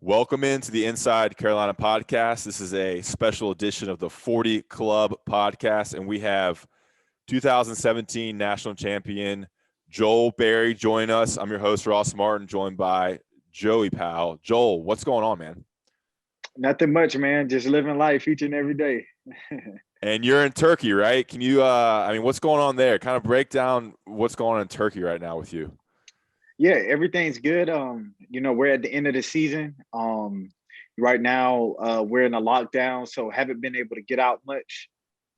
Welcome into the Inside Carolina podcast. This is a special edition of the 40 Club podcast, and we have 2017 national champion Joel Berry join us. I'm your host, Ross Martin, joined by Joey Powell. Joel, what's going on, man? Nothing much, man. Just living life each and every day. And you're in Turkey, right? Can you, what's going on there? Kind of break down what's going on in Turkey right now with you. Yeah, everything's good. We're at the end of the season. Right now, we're in a lockdown, so haven't been able to get out much.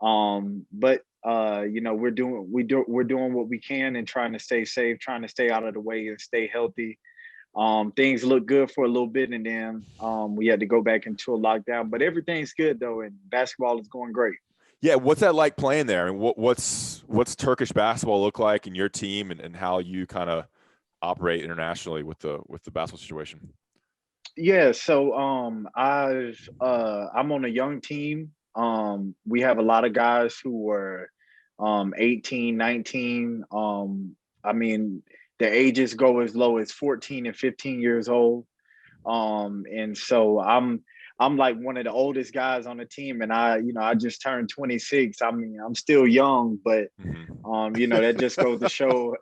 But we're doing what we can and trying to stay safe, trying to stay out of the way and stay healthy. Things look good for a little bit, and then we had to go back into a lockdown. But everything's good though, and basketball is going great. Yeah, what's that like playing there? I mean, what's Turkish basketball look like in your team, and how you kind of operate internationally with the basketball situation? Yeah, so I'm on a young team. We have a lot of guys who are 18, 19. The ages go as low as 14 and 15 years old. And so I'm like one of the oldest guys on the team, and I just turned 26. I mean, I'm still young, but that just goes to show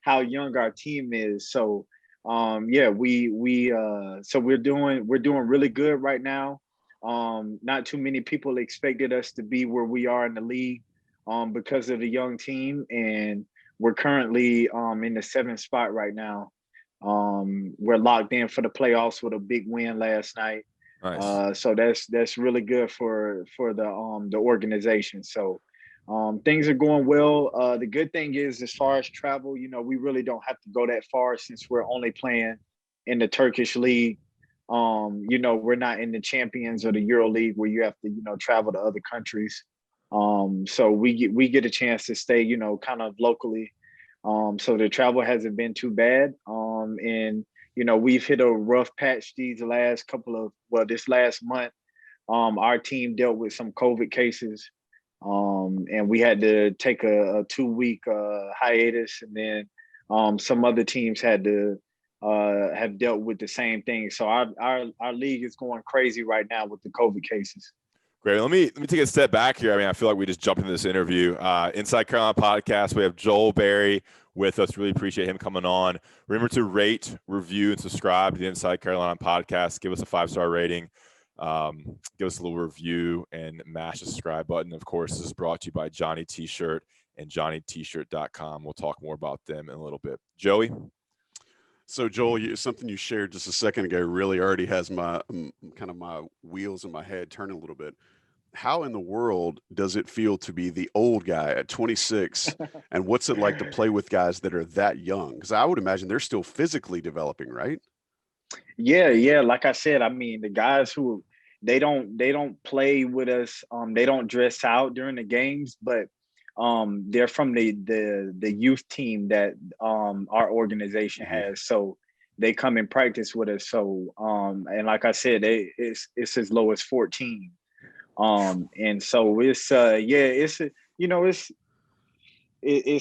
how young our team is. So we're doing really good right now. Not too many people expected us to be where we are in the league because of the young team, and we're currently in the 7th spot right now. We're locked in for the playoffs with a big win last night. Nice. So that's really good for the organization. So things are going well. The good thing is, as far as travel, we really don't have to go that far since we're only playing in the Turkish league. We're not in the Champions or the Euro League where you have to, travel to other countries. So we get a chance to stay, kind of locally. So the travel hasn't been too bad. And we've hit a rough patch this last month. Our team dealt with some COVID cases. And we had to take a 2-week hiatus, and then some other teams had to have dealt with the same thing. So our league is going crazy right now with the COVID cases. Great. Let me take a step back here. I mean, I feel like we just jumped into this interview. Inside Carolina podcast. We have Joel Berry with us. Really appreciate him coming on. Remember to rate, review, and subscribe to the Inside Carolina podcast. Give us a 5-star rating. Give us a little review and mash the subscribe button. Of course, this is brought to you by Johnny T-Shirt and JohnnyT-shirt.com. We'll talk more about them in a little bit. Joey? So, Joel, something you shared just a second ago really already has my kind of my wheels in my head turning a little bit. How in the world does it feel to be the old guy at 26? And what's it like to play with guys that are that young? Because I would imagine they're still physically developing, right? Yeah. Like I said, I mean, the guys who they don't play with us. They don't dress out during the games, but they're from the youth team that our organization has. So they come and practice with us. So and like I said, it's as low as 14. And so it's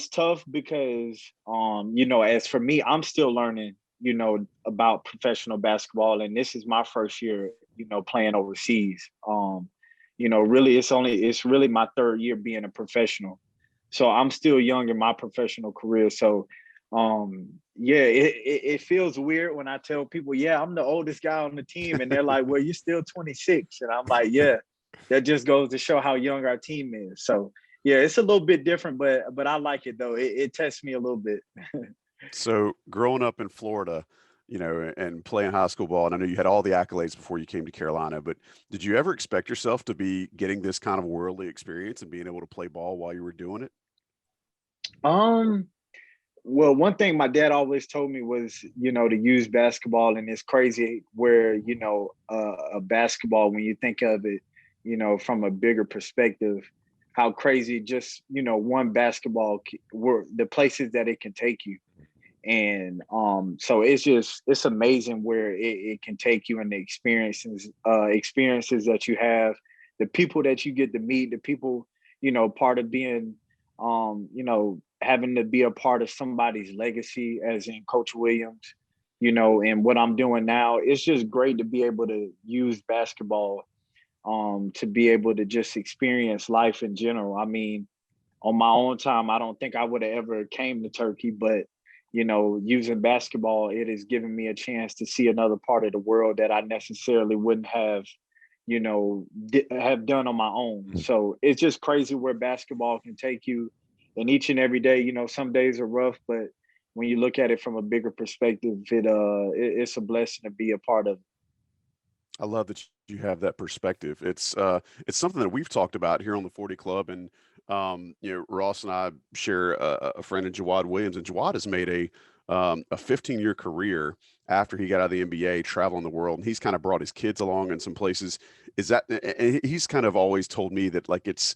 tough because as for me, I'm still learning about professional basketball, and this is my first year playing overseas. Really it's really my 3rd year being a professional, so I'm still young in my professional career. So it feels weird when I tell people, I'm the oldest guy on the team, and they're like, well, you're still 26, and I'm like, that just goes to show how young our team is. So it's a little bit different, but I like it though. It tests me a little bit. So growing up in Florida, and playing high school ball, and I know you had all the accolades before you came to Carolina, but did you ever expect yourself to be getting this kind of worldly experience and being able to play ball while you were doing it? Well, one thing my dad always told me was, to use basketball, and it's crazy where, a basketball, when you think of it, from a bigger perspective, how crazy just, one basketball, the places that it can take you. And so it's amazing where it can take you, and the experiences that you have, the people that you get to meet, the people, part of being, having to be a part of somebody's legacy, as in Coach Williams, and what I'm doing now, it's just great to be able to use basketball to be able to just experience life in general. I mean, on my own time, I don't think I would have ever came to Turkey, but using basketball, it has given me a chance to see another part of the world that I necessarily wouldn't have, have done on my own. So it's just crazy where basketball can take you. And each and every day, some days are rough, but when you look at it from a bigger perspective, it's a blessing to be a part of it. I love that you have that perspective. It's something that we've talked about here on the 40 Club, and Ross and I share a friend in Jawad Williams, and Jawad has made a 15-year career after he got out of the NBA, traveling the world, and he's kind of brought his kids along in some places. And he's kind of always told me that like it's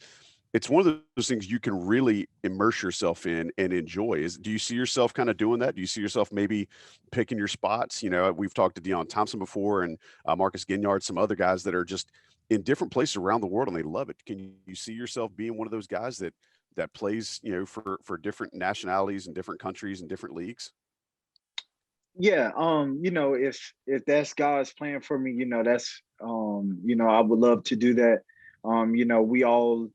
one of those things you can really immerse yourself in and enjoy. Do you see yourself kind of doing that? Do you see yourself maybe picking your spots? We've talked to Deion Thompson before, and Marcus Ginyard, some other guys that are just in different places around the world and they love it. Can you see yourself being one of those guys that plays, for different nationalities and different countries and different leagues? Yeah, if that's God's plan for me, that's I would love to do that. We all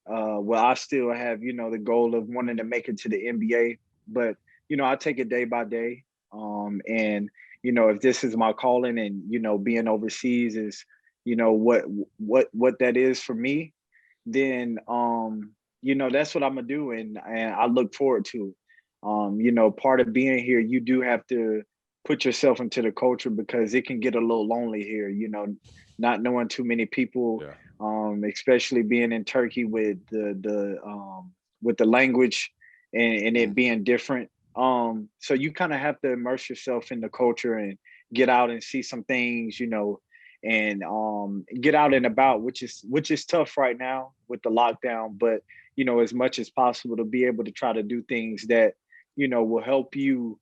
I still have, the goal of wanting to make it to the NBA, but, I take it day by day. And, if this is my calling and, being overseas is, what that is for me, then, that's what I'm gonna do. And I look forward to it. Part of being here, you do have to put yourself into the culture because it can get a little lonely here, not knowing too many people. Yeah. Especially being in Turkey with the language and it being different. So you kind of have to immerse yourself in the culture and get out and see some things, and get out and about, which is tough right now with the lockdown. But as much as possible to be able to try to do things that will help you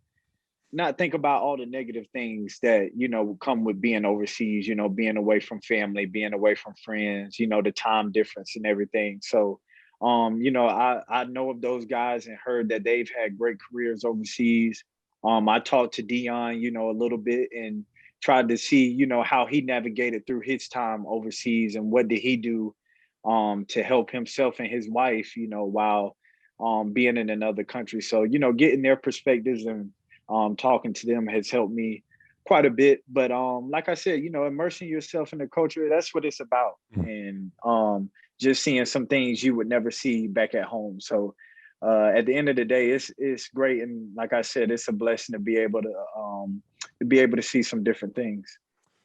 not think about all the negative things that come with being overseas, being away from family, being away from friends, the time difference and everything. So I know of those guys and heard that they've had great careers overseas. I talked to Deion, a little bit and tried to see how he navigated through his time overseas and what did he do to help himself and his wife, while being in another country. So getting their perspectives and talking to them has helped me quite a bit. But like I said, immersing yourself in the culture, that's what it's about. And just seeing some things you would never see back at home. So at the end of the day, it's great. And like I said, it's a blessing to be able to see some different things.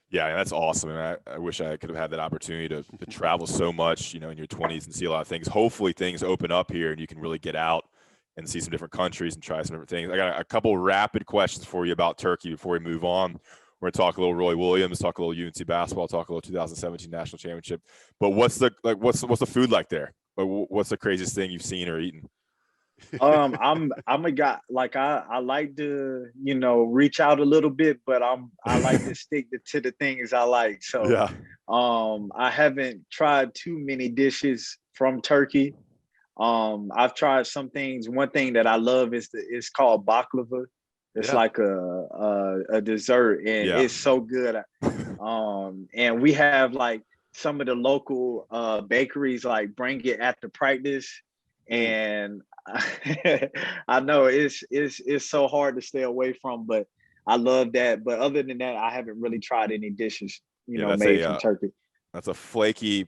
Yeah, that's awesome. And I wish I could have had that opportunity to travel so much, in your 20s and see a lot of things. Hopefully things open up here and you can really get out and see some different countries and try some different things. I got a couple rapid questions for you about Turkey before we move on. We're going to talk a little Roy Williams, talk a little UNC basketball, talk a little 2017 national championship. But what's the food like there? What's the craziest thing you've seen or eaten? I'm a guy, like I like to reach out a little bit, but I like to stick to the things I like. So yeah. I haven't tried too many dishes from Turkey. I've tried some things. One thing that I love is it's called baklava. It's like a dessert, and it's so good. And we have like some of the local bakeries like bring it after practice, and I know it's so hard to stay away from, but I love that. But other than that, I haven't really tried any dishes, made from Turkey. That's a flaky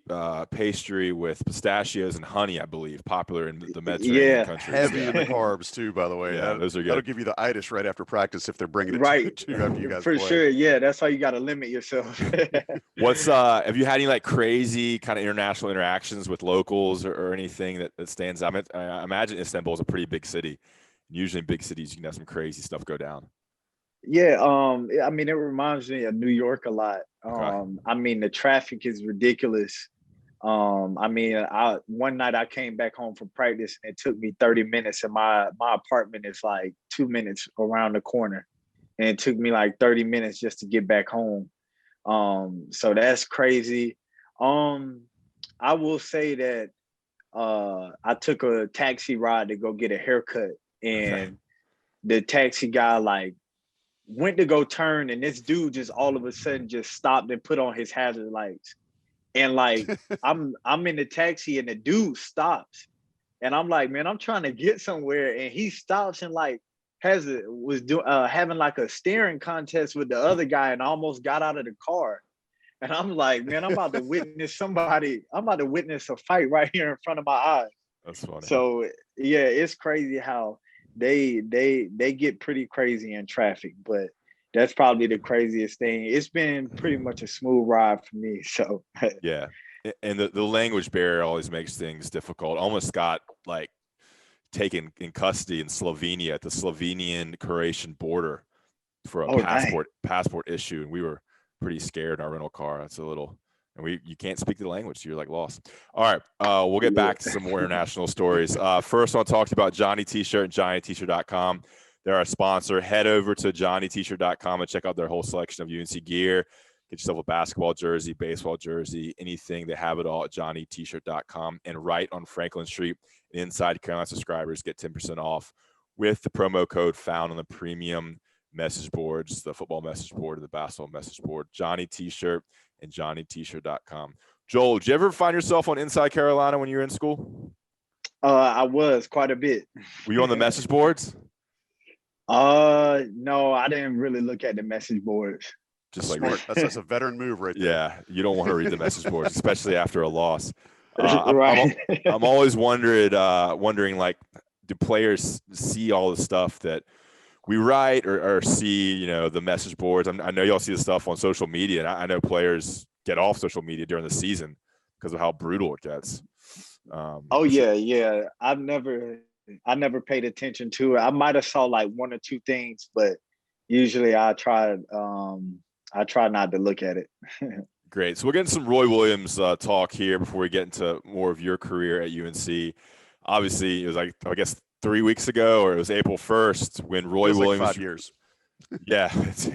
pastry with pistachios and honey, I believe, popular in the Mediterranean countries. Heavy in the carbs too, by the way. Yeah, those are good. That'll give you the itis right after practice if they're bringing it to you after you guys for play. sure. Yeah, that's how you got to limit yourself. Have you had any like crazy kind of international interactions with locals or anything that stands out? I imagine Istanbul is a pretty big city. Usually in big cities, you can have some crazy stuff go down. Yeah, I mean, it reminds me of New York a lot. Okay. I mean, the traffic is ridiculous. I mean, one night I came back home from practice and it took me 30 minutes, and my apartment is like 2 minutes around the corner, and it took me like 30 minutes just to get back home. So that's crazy. I will say that I took a taxi ride to go get a haircut, and the taxi guy like went to go turn, and this dude just all of a sudden just stopped and put on his hazard lights. And like I'm in the taxi and the dude stops. And I'm like, man, I'm trying to get somewhere. And he stops and like having like a staring contest with the other guy and almost got out of the car. And I'm like, man, I'm about to witness a fight right here in front of my eyes. That's funny. So yeah, it's crazy how they get pretty crazy in traffic, but that's probably the craziest thing. It's been pretty much a smooth ride for me. So yeah. And the language barrier always makes things difficult. Almost got like taken in custody in Slovenia at the Slovenian-Croatian border for a passport issue, and we were pretty scared in our rental car. That's a little, and you can't speak the language, so you're like lost. All right, we'll get back to some more international stories. First, I want to talk to you about Johnny T-shirt and JohnnyT-shirt.com. They're our sponsor. Head over to JohnnyT-shirt.com and check out their whole selection of UNC gear. Get yourself a basketball jersey, baseball jersey, anything. They have it all at JohnnyT-shirt.com. And right on Franklin Street, Inside Carolina subscribers get 10% off with the promo code found on the premium message boards, the football message board and the basketball message board. Johnny T-shirt and JohnnyT-shirt.com. Joel, did you ever find yourself on Inside Carolina when you were in school? I was quite a bit. Were you on the message boards? No, I didn't really look at the message boards. Just like that's a veteran move right there. Yeah, you don't want to read the message boards, especially after a loss. Right. I'm always wondering, like, do players see all the stuff that we write or see, you know, the message boards? I know y'all see the stuff on social media, and I know players get off social media during the season because of how brutal it gets. Yeah. I never paid attention to it. I might have saw like one or two things, but usually I try not to look at it. Great. So we're getting some Roy Williams talk here before we get into more of your career at UNC. Obviously, it was like, I guess, 3 weeks ago, or it was April 1st when Roy Williams. Like 5 years. Yeah, it's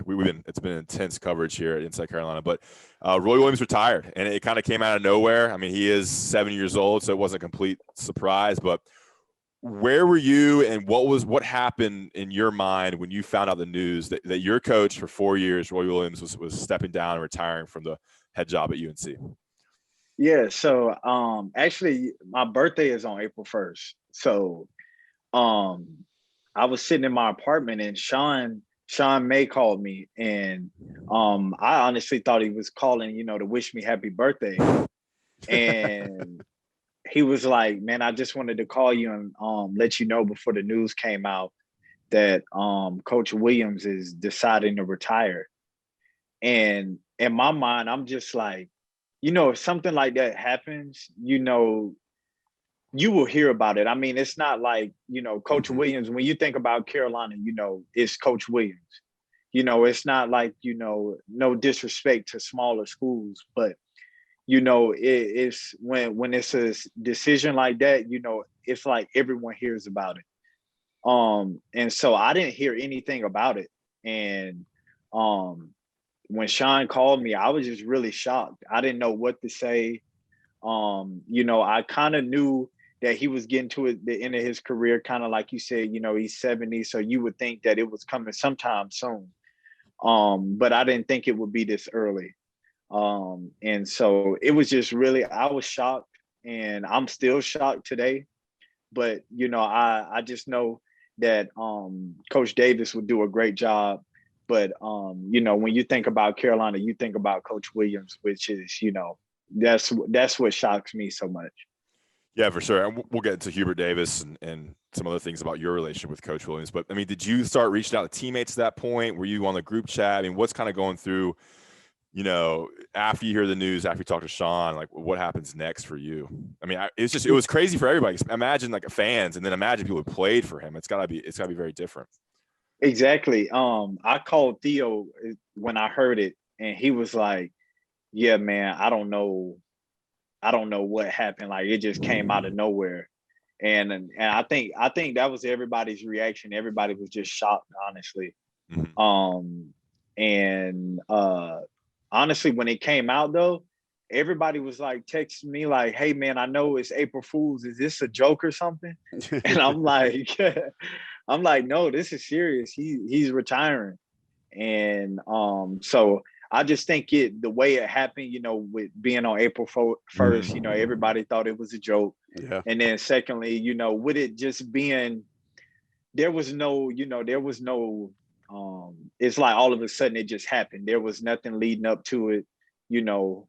been intense coverage here at Inside Carolina. But Roy Williams retired, and it kind of came out of nowhere. I mean, he is 7 years old, so it wasn't a complete surprise. But where were you, and what happened in your mind when you found out the news that your coach for 4 years, Roy Williams, was stepping down and retiring from the head job at UNC? Yeah, so actually my birthday is on April 1st. So I was sitting in my apartment, and Sean May called me, and I honestly thought he was calling, to wish me happy birthday. And he was like, man, I just wanted to call you and let you know before the news came out that Coach Williams is deciding to retire. And in my mind, I'm just like, if something like that happens, you will hear about it. I mean, it's not like, Coach Williams, when you think about Carolina, it's Coach Williams. It's not like, no disrespect to smaller schools, but, it's when it's a decision like that, it's like everyone hears about it. And so I didn't hear anything about it. And when Sean called me, I was just really shocked. I didn't know what to say. I kind of knew that he was getting to the end of his career, kind of like you said, he's 70, so you would think that it was coming sometime soon. But I didn't think it would be this early. And so it was just really, I was shocked, and I'm still shocked today. But, I just know that Coach Davis would do a great job. But, when you think about Carolina, you think about Coach Williams, which is, that's what shocks me so much. Yeah, for sure. And we'll get into Hubert Davis and some other things about your relationship with Coach Williams. But, I mean, did you start reaching out to teammates at that point? Were you on the group chat? I mean, what's kind of going through, after you hear the news, after you talk to Sean, like what happens next for you? I mean, it was crazy for everybody. Imagine like fans, and then imagine people who played for him. It's gotta be very different. Exactly. I called Theo when I heard it, and he was like, yeah, man, I don't know what happened. Like, it just came out of nowhere. And I think that was everybody's reaction. Everybody was just shocked, honestly. Mm-hmm. Honestly, when it came out though, everybody was like texting me like, hey man, I know it's April Fool's. Is this a joke or something? And I'm like, no, this is serious. He's retiring. And so I just think the way it happened, with being on April 1st, everybody thought it was a joke. Yeah. And then secondly, with it just being, there was no, it's like all of a sudden it just happened. There was nothing leading up to it, no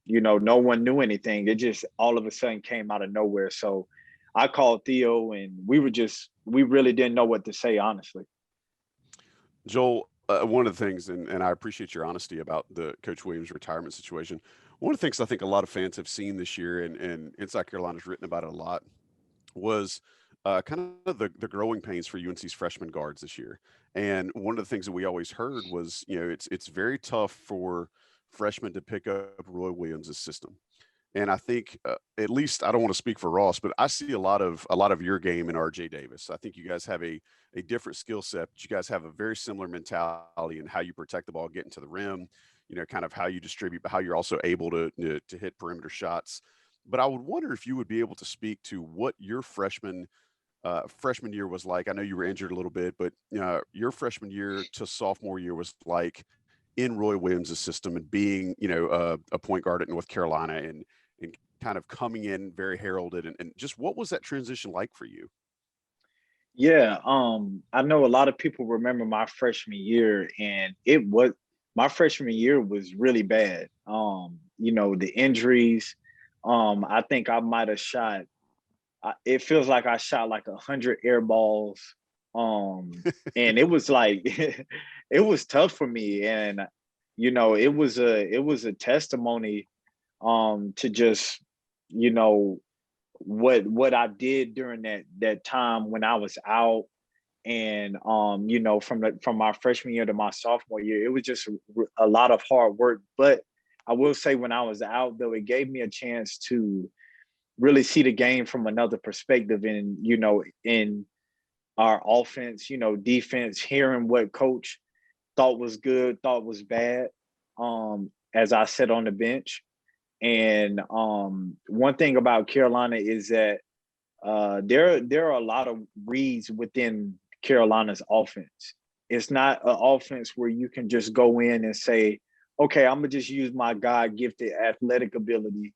one knew anything. It just all of a sudden came out of nowhere. So I called Theo and we really didn't know what to say, honestly. Joel, one of the things, and I appreciate your honesty about the Coach Williams retirement situation. One of the things I think a lot of fans have seen this year, and Inside Carolina's written about it a lot, was kind of the growing pains for UNC's freshman guards this year. And one of the things that we always heard was, it's very tough for freshmen to pick up Roy Williams' system. And I think, at least I don't want to speak for Ross, but I see a lot of your game in RJ Davis. I think you guys have a different skill set. But you guys have a very similar mentality in how you protect the ball, getting to the rim, kind of how you distribute, but how you're also able to hit perimeter shots. But I would wonder if you would be able to speak to what your freshman year was like. I know you were injured a little bit, but your freshman year to sophomore year was like in Roy Williams' system and being, a point guard at North Carolina and kind of coming in very heralded and just what was that transition like for you? Yeah, I know a lot of people remember my freshman year, and my freshman year was really bad. The injuries. I think I might have shot. It feels like I shot like 100 air balls, and it was like it was tough for me, and it was a testimony to just what I did during that time when I was out. And from my freshman year to my sophomore year, it was just a lot of hard work. But I will say when I was out, though, it gave me a chance to really see the game from another perspective. And in our offense, defense, hearing what coach thought was good, thought was bad, as I sat on the bench. And one thing about Carolina is that there are a lot of reads within Carolina's offense. It's not an offense where you can just go in and say, okay, I'm gonna just use my God-gifted athletic ability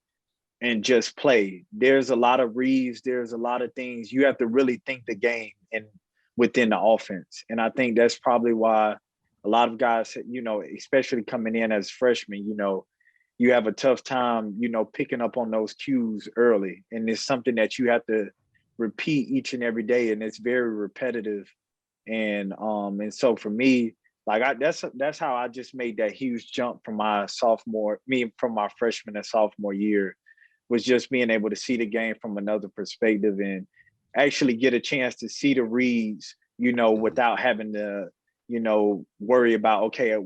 and just play. There's a lot of reads. There's a lot of things you have to really think the game and within the offense. And I think that's probably why a lot of guys, especially coming in as freshmen, you have a tough time, picking up on those cues early. And it's something that you have to repeat each and every day. And it's very repetitive. And so for me, like that's how I just made that huge jump from from my freshman and sophomore year, was just being able to see the game from another perspective and actually get a chance to see the reads, without having to, worry about, okay,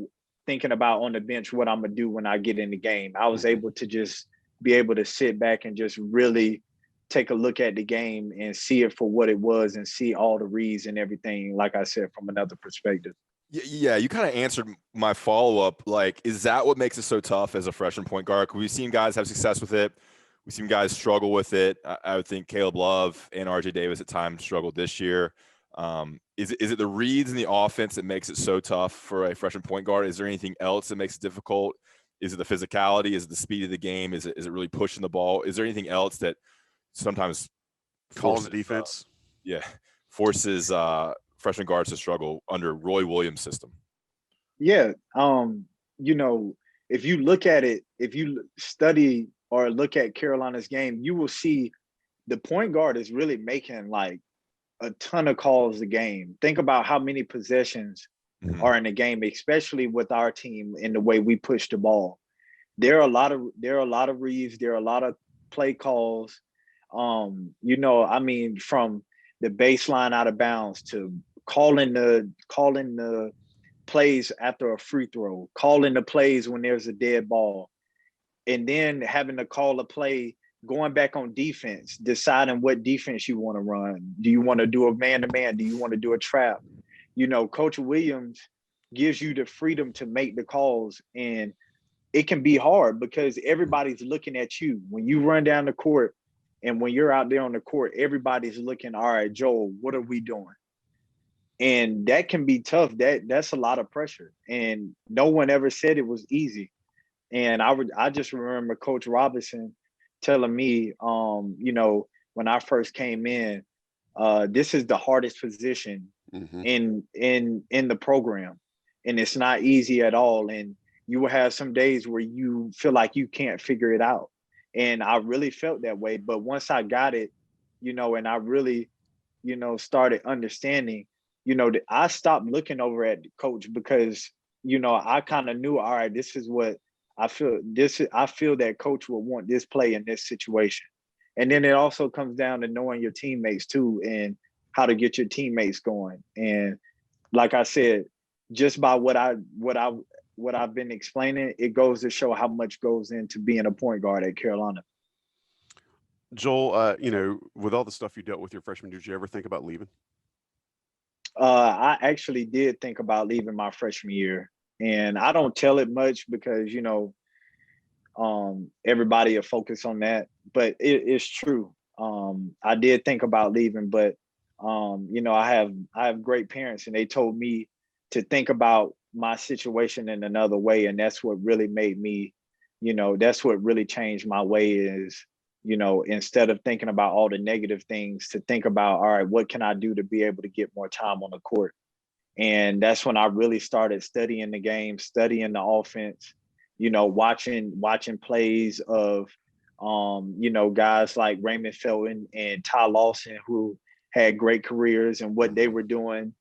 thinking about on the bench what I'm gonna do when I get in the game. I was able to just be able to sit back and just really take a look at the game and see it for what it was and see all the reads and everything, like I said, from another perspective. Yeah, you kind of answered my follow-up. Like, is that what makes it so tough as a freshman point guard? We've seen guys have success with it. We've seen guys struggle with it. I would think Caleb Love and RJ Davis at times struggled this year. Is it the reads in the offense that makes it so tough for a freshman point guard? Is there anything else that makes it difficult? Is it the physicality? Is it the speed of the game? Is it really pushing the ball? Is there anything else that sometimes calls the defense? Forces freshman guards to struggle under Roy Williams' system. Yeah. If you look at it, if you study or look at Carolina's game, you will see the point guard is really making like a ton of calls a game. Think about how many possessions are in the game, especially with our team and the way we push the ball. There are a lot of reads, there are a lot of play calls. From the baseline out of bounds to calling the plays after a free throw, calling the plays when there's a dead ball, and then having to call a play going back on defense, deciding what defense you want to run. Do you want to do a man-to-man? Do you want to do a trap? Coach Williams gives you the freedom to make the calls, and it can be hard because everybody's looking at you. When you run down the court and when you're out there on the court, everybody's looking, all right, Joel, what are we doing? And that can be tough. That's a lot of pressure. And no one ever said it was easy. And I just remember Coach Robinson telling me, when I first came in, this is the hardest position Mm-hmm. in the program, and it's not easy at all. And you will have some days where you feel like you can't figure it out. And I really felt that way. But once I got it, and I really, started understanding, that I stopped looking over at the coach because, I kind of knew, all right, this is what I feel. I feel that coach will want this play in this situation. And then it also comes down to knowing your teammates too, and how to get your teammates going. And like I said, just by what I've been explaining, it goes to show how much goes into being a point guard at Carolina. Joel, with all the stuff you dealt with your freshman year, did you ever think about leaving? I actually did think about leaving my freshman year, and I don't tell it much because everybody will focus on that, but it's true. I did think about leaving, but I have great parents, and they told me to think about my situation in another way, and that's what really made me, that's what really changed my way is, instead of thinking about all the negative things, to think about, all right, what can I do to be able to get more time on the court? And that's when I really started studying the game, studying the offense, watching plays of, guys like Raymond Felton and Ty Lawson, who had great careers, and what they were doing.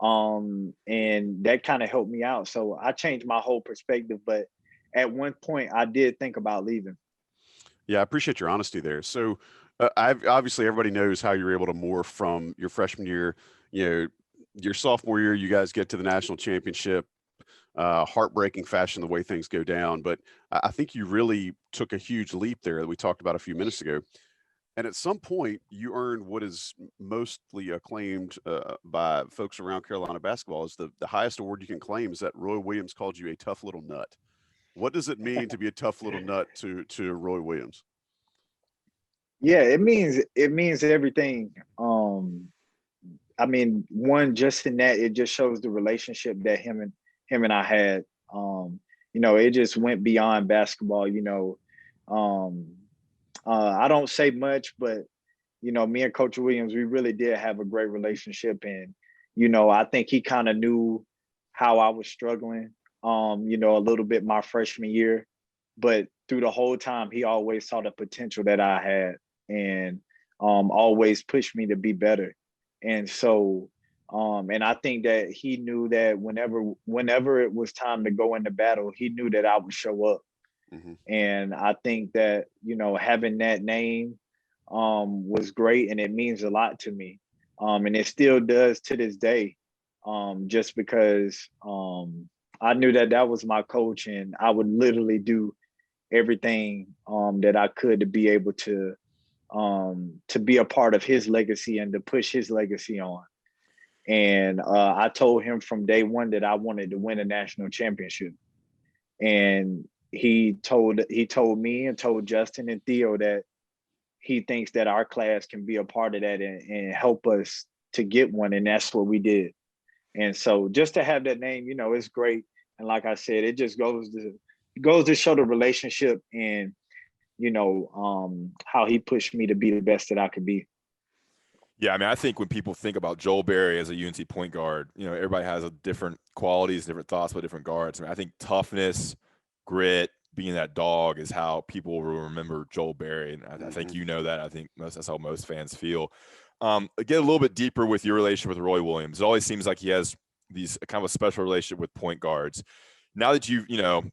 And that kind of helped me out. So I changed my whole perspective. But at one point, I did think about leaving. Yeah, I appreciate your honesty there. So, I've obviously everybody knows how you're able to morph from your freshman year, your sophomore year. You guys get to the national championship, heartbreaking fashion, the way things go down. But I think you really took a huge leap there that we talked about a few minutes ago. And at some point, you earned what is mostly acclaimed by folks around Carolina basketball is the highest award you can claim is that Roy Williams called you a tough little nut. What does it mean to be a tough little nut to Roy Williams? Yeah, it means everything. I mean, one, just in that, it just shows the relationship that him and I had. It just went beyond basketball. Um, I don't say much, but me and Coach Williams, we really did have a great relationship, and I think he kind of knew how I was struggling. A little bit my freshman year, but through the whole time, he always saw the potential that I had, and always pushed me to be better. And so, and I think that he knew that whenever it was time to go into battle, he knew that I would show up. Mm-hmm. And I think that, having that name was great, and it means a lot to me. And it still does to this day, just because I knew that that was my coach, and I would literally do everything that I could to be a part of his legacy and to push his legacy on. And I told him from day one that I wanted to win a national championship. And he told me and told Justin and Theo that he thinks that our class can be a part of that, and help us to get one. And that's what we did. And so just to have that name, it's great. And like I said, it just goes to show the relationship, and how he pushed me to be the best that I could be. Yeah, I mean, I think when people think about Joel Berry as a UNC point guard, everybody has a different qualities, different thoughts about different guards. I mean, I think toughness, grit, being that dog is how people will remember Joel Berry, and I think that. I think that's how most fans feel. Get a little bit deeper with your relationship with Roy Williams. It always seems like he has these kind of a special relationship with point guards. Now that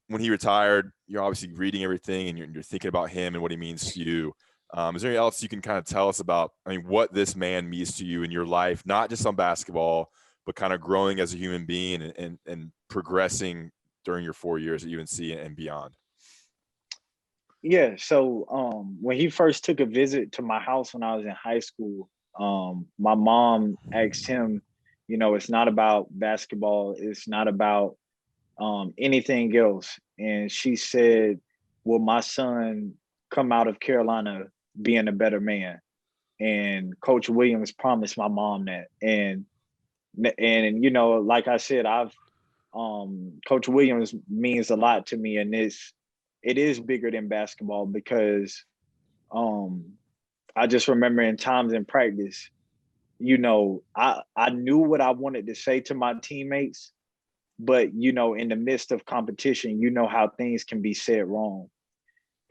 when he retired, you're obviously reading everything, and you're thinking about him and what he means to you. Is there anything else you can kind of tell us about, what this man means to you in your life, not just on basketball, but kind of growing as a human being and progressing during your 4 years at UNC and beyond? Yeah. So when he first took a visit to my house when I was in high school, my mom asked him, it's not about basketball. It's not about anything else. And she said, will my son come out of Carolina being a better man? And Coach Williams promised my mom that. And And you know, like I said, Coach Williams means a lot to me, and it is bigger than basketball because um, I just remember in times in practice, you know, I knew what I wanted to say to my teammates, but you know, in the midst of competition, you know how things can be said wrong.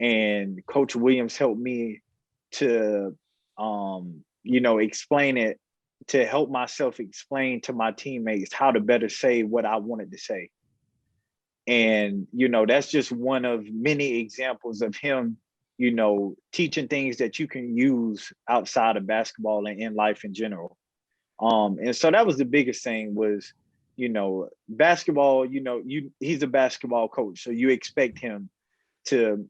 And Coach Williams helped me to, you know, explain it, to help myself explain to my teammates how to better say what I wanted to say. And, you know, that's just one of many examples of him, you know, teaching things that you can use outside of basketball and in life in general. And so that was the biggest thing was, you know, basketball, you know, he's a basketball coach. So you expect him to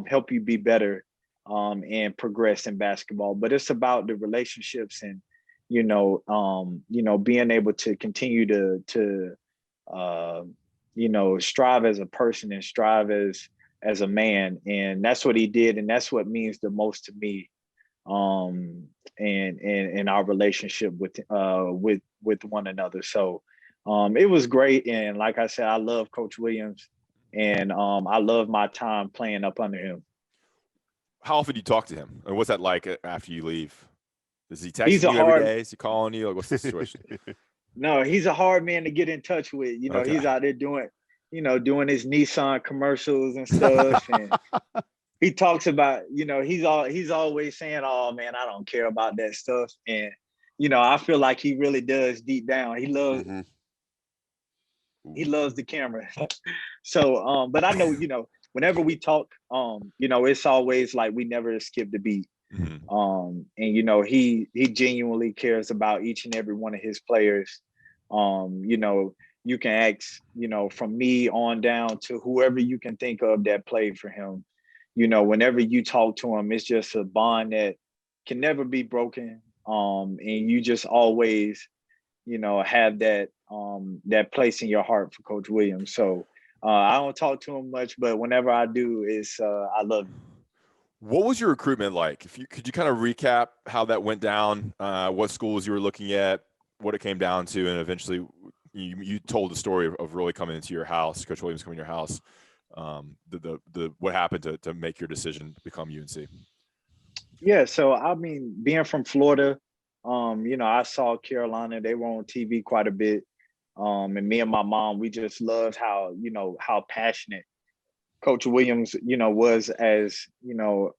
help you be better and progress in basketball. But it's about the relationships and, you know, being able to continue to uh, you know, strive as a person and strive as a man. And that's what he did. And that's what means the most to me. And our relationship with one another. So it was great. And like I said, I love Coach Williams, and I love my time playing up under him. How often do you talk to him? And what's that like after you leave? Is he He's texting a you every hard day? Is he calling you? Like, what's the situation? No, he's a hard man to get in touch with. You know, Okay. he's out there doing, you know, doing his Nissan commercials and stuff. And he talks about, you know, he's always saying, "Oh man, I don't care about that stuff." And you know, I feel like he really does deep down. Mm-hmm. He loves the camera. So, but I know, you know, whenever we talk, you know, it's always like we never skip the beat. Mm-hmm. And you know, he genuinely cares about each and every one of his players. You know, you can ask, you know, from me on down to whoever you can think of that played for him. You know, whenever you talk to him, it's just a bond that can never be broken. And you just always, you know, have that place in your heart for Coach Williams. So I don't talk to him much, but whenever I do, it's I love him. What was your recruitment like? Could you kind of recap how that went down, what schools you were looking at, what it came down to, and eventually you told the story of really coming into your house, Coach Williams coming to your house. The what happened to make your decision to become UNC? Yeah, so I mean, being from Florida, you know, I saw Carolina, they were on TV quite a bit. And me and my mom, we just loved how, you know, how passionate Coach Williams, you know, was as, you know,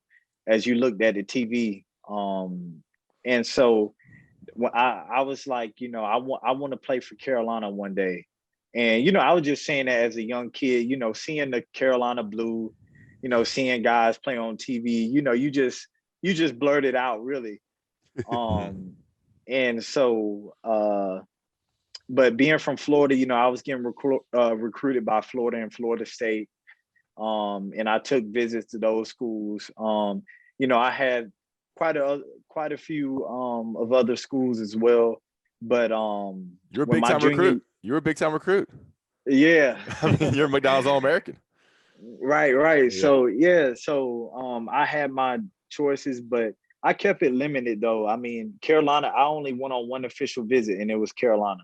as you looked at the TV. And so when I was like, you know, I want to play for Carolina one day. And, you know, I was just saying that as a young kid, you know, seeing the Carolina blue, you know, seeing guys play on TV, you know, you just blurt it out really. Mm-hmm. Um, and so but being from Florida, you know, I was getting recruited by Florida and Florida State. And I took visits to those schools. You know, I had quite a few of other schools as well. But You're a when big my time junior, recruit. You're a big time recruit. yeah, I mean, you're a McDonald's All American. right. Yeah. So yeah, so I had my choices, but I kept it limited though. I mean, Carolina, I only went on one official visit, and it was Carolina.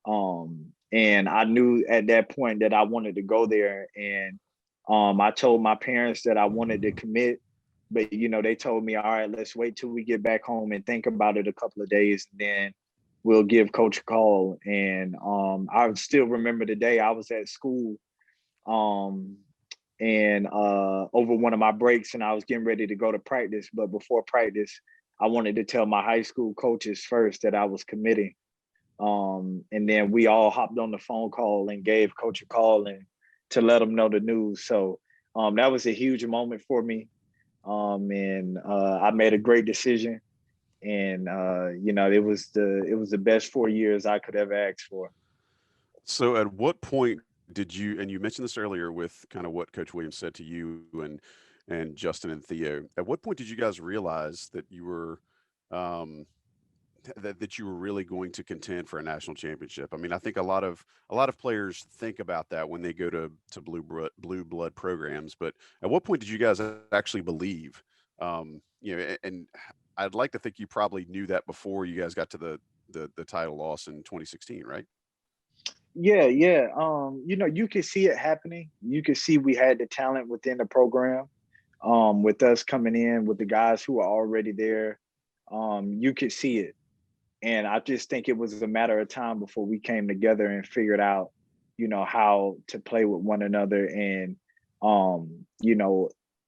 And I knew at that point that I wanted to go there, and I told my parents that I wanted to commit, but you know, they told me, all right, let's wait till we get back home and think about it a couple of days, and then we'll give coach a call. And I still remember the day I was at school, um, and over one of my breaks, and I was getting ready to go to practice, but before practice, I wanted to tell my high school coaches first that I was committing. And then we all hopped on the phone call and gave coach a call and to let him know the news. So that was a huge moment for me. And I made a great decision. And you know, it was the best 4 years I could ever ask for. So at what point did you, and you mentioned this earlier with kind of what Coach Williams said to you and Justin and Theo, at what point did you guys realize that you were um, that you were really going to contend for a national championship? I mean, I think a lot of players think about that when they go to blue blood programs, but at what point did you guys actually believe? You know, and I'd like to think you probably knew that before you guys got to the title loss in 2016, right? Yeah, yeah. You could see it happening. You could see we had the talent within the program. With us coming in with the guys who are already there, you could see it. And I just think it was a matter of time before we came together and figured out, how to play with one another. And,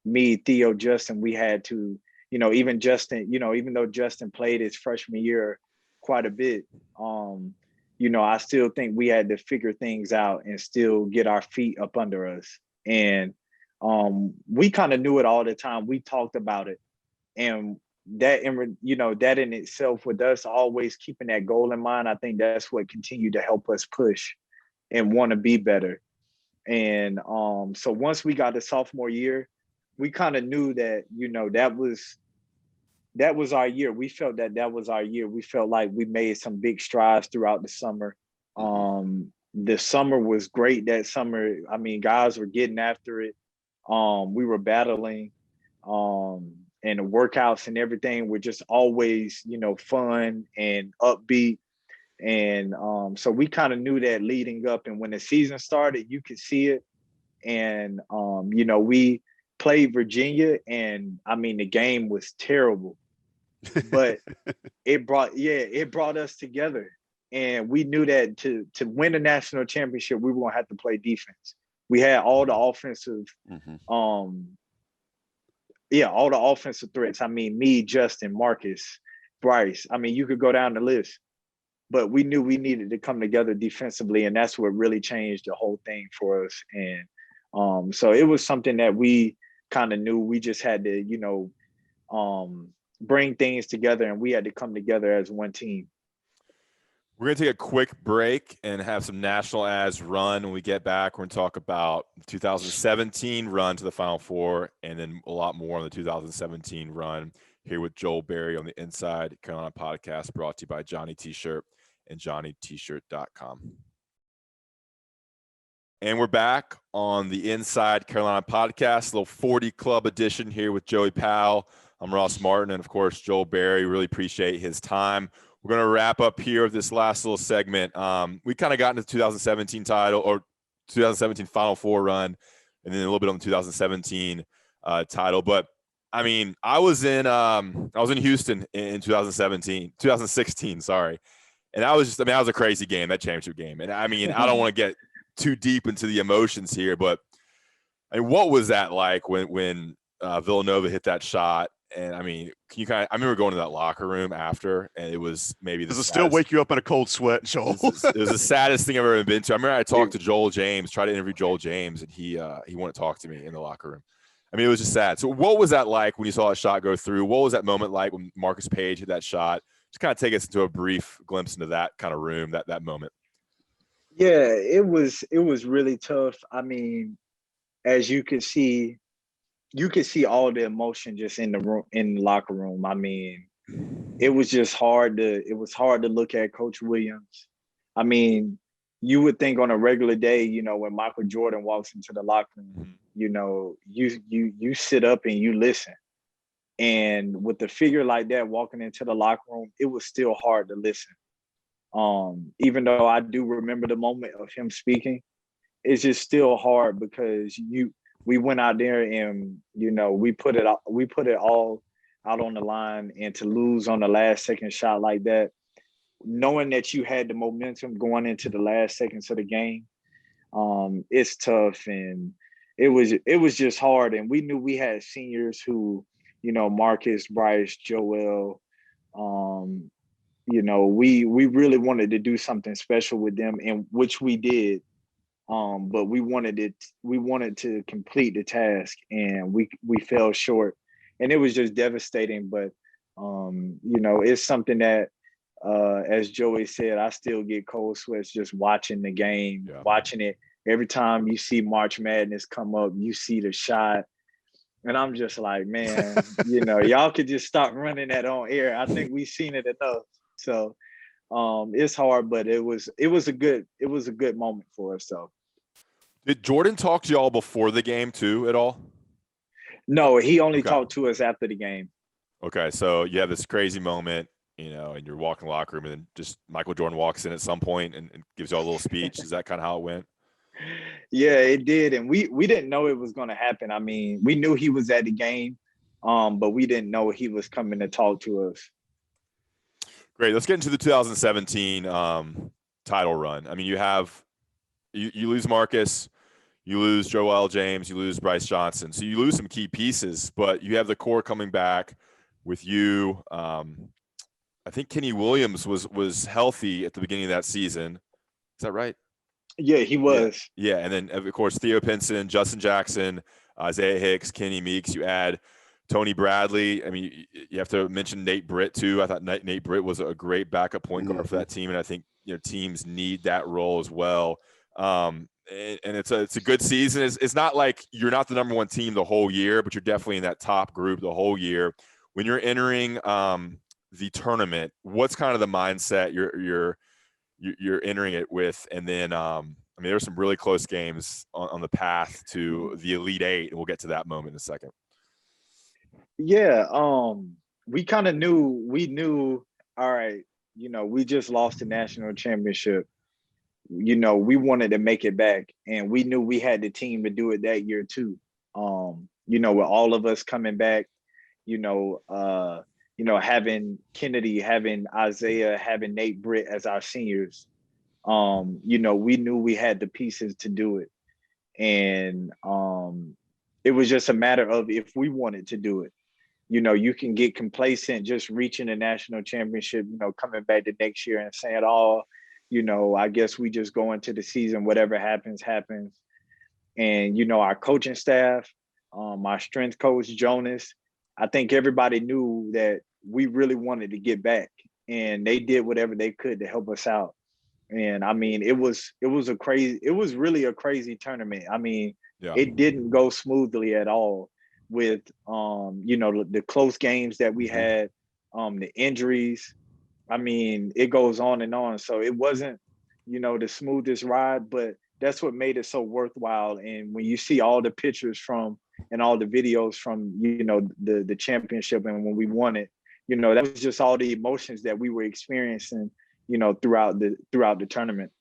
me, Theo, Justin, we had to, even Justin, even though Justin played his freshman year quite a bit, I still think we had to figure things out and still get our feet up under us. And we kind of knew it all the time. We talked about it. And that in itself, with us always keeping that goal in mind, I think that's what continued to help us push and want to be better. And so once we got to sophomore year, we kind of knew that that was our year. We felt that was our year. We felt like we made some big strides throughout the summer. The summer was great. That summer, I mean, guys were getting after it. We were battling. And the workouts and everything were just always, fun and upbeat. And so we kind of knew that leading up. And when the season started, you could see it. And, we played Virginia, and I mean, the game was terrible, but it brought us together. And we knew that to win a national championship, we were going to have to play defense. We had all the offensive, all the offensive threats. I mean, me, Justin, Marcus, Bryce. I mean, you could go down the list, but we knew we needed to come together defensively, and that's what really changed the whole thing for us. And so it was something that we kind of knew. We just had to, bring things together, and we had to come together as one team. We're going to take a quick break and have some national ads run. When we get back, we're going to talk about the 2017 run to the Final Four, and then a lot more on the 2017 run here with Joel Berry on the Inside Carolina podcast, brought to you by Johnny T-Shirt and JohnnyT-Shirt.com. And we're back on the Inside Carolina podcast, a little 40 Club edition here with Joey Powell. I'm Ross Martin, and of course, Joel Berry. Really appreciate his time. We're going to wrap up here with this last little segment. We kind of got into the 2017 title or 2017 Final Four run, and then a little bit on the 2017 title. But I mean, I was in Houston in 2016, sorry. And it was a crazy game, that championship game. And I mean, I don't want to get too deep into the emotions here, but I mean, what was that like when Villanova hit that shot? And I mean, I remember going to that locker room after, and it was maybe does it still wake you up in a cold sweat, Joel? It was the saddest thing I've ever been to. I remember I talked to Joel James, tried to interview Joel James, and he wouldn't talk to me in the locker room. I mean, it was just sad. So what was that like when you saw that shot go through? What was that moment like when Marcus Page hit that shot? Just kind of take us into a brief glimpse into that kind of room, that moment. Yeah, it was really tough. I mean, as you could see all the emotion just in the locker room. I mean, it was hard to look at Coach Williams. I mean, you would think on a regular day, when Michael Jordan walks into the locker room, you sit up and you listen. And with a figure like that walking into the locker room, it was still hard to listen. Even though I do remember the moment of him speaking, it's just still hard because we went out there and we put it all out on the line, and to lose on the last second shot like that, knowing that you had the momentum going into the last seconds of the game, it's tough. And it was just hard. And we knew we had seniors who, Marcus, Bryce, Joel, we really wanted to do something special with them, and which we did. But we wanted to complete the task, and we fell short, and it was just devastating. But it's something that, as Joey said, I still get cold sweats just watching the game, watching it. Every time you see March Madness come up, you see the shot, and I'm just like, man, y'all could just stop running that on air. I think we've seen it enough. So it's hard, but it was a good moment for us. So. Did Jordan talk to y'all before the game too at all? No, he only talked to us after the game. Okay, so you have this crazy moment. and you're walking the locker room, and then just Michael Jordan walks in at some point and gives you all a little speech. Is that kind of how it went? Yeah, it did. And we didn't know it was going to happen. I mean, we knew he was at the game, but we didn't know he was coming to talk to us. Great. Let's get into the 2017 title run. I mean, you lose Marcus, you lose Joel James, you lose Bryce Johnson. So you lose some key pieces, but you have the core coming back with you. I think Kenny Williams was healthy at the beginning of that season. Is that right? Yeah, he was. Yeah. And then, of course, Theo Pinson, Justin Jackson, Isaiah Hicks, Kenny Meeks. You add Tony Bradley. I mean, you have to mention Nate Britt, too. I thought Nate Britt was a great backup point guard for that team, and I think teams need that role as well. And it's a good season. It's not like you're not the number one team the whole year, but you're definitely in that top group the whole year. When you're entering the tournament, what's kind of the mindset you're entering it with? And then, I mean, there's some really close games on the path to the Elite Eight, and we'll get to that moment in a second. Yeah, we kind of knew, all right, we just lost the national championship. We wanted to make it back, and we knew we had the team to do it that year too. With all of us coming back, having Kennedy, having Isaiah, having Nate Britt as our seniors, we knew we had the pieces to do it. And it was just a matter of if we wanted to do it. You can get complacent just reaching a national championship, coming back the next year and saying, I guess we just go into the season, whatever happens, happens. And, our coaching staff, my strength coach, Jonas, I think everybody knew that we really wanted to get back, and they did whatever they could to help us out. And I mean, it was really a crazy tournament. I mean, It didn't go smoothly at all with, the close games that we had, the injuries. I mean, it goes on and on. So it wasn't, the smoothest ride, but that's what made it so worthwhile. And when you see all the pictures from and all the videos from, the championship and when we won it, that was just all the emotions that we were experiencing, throughout the tournament.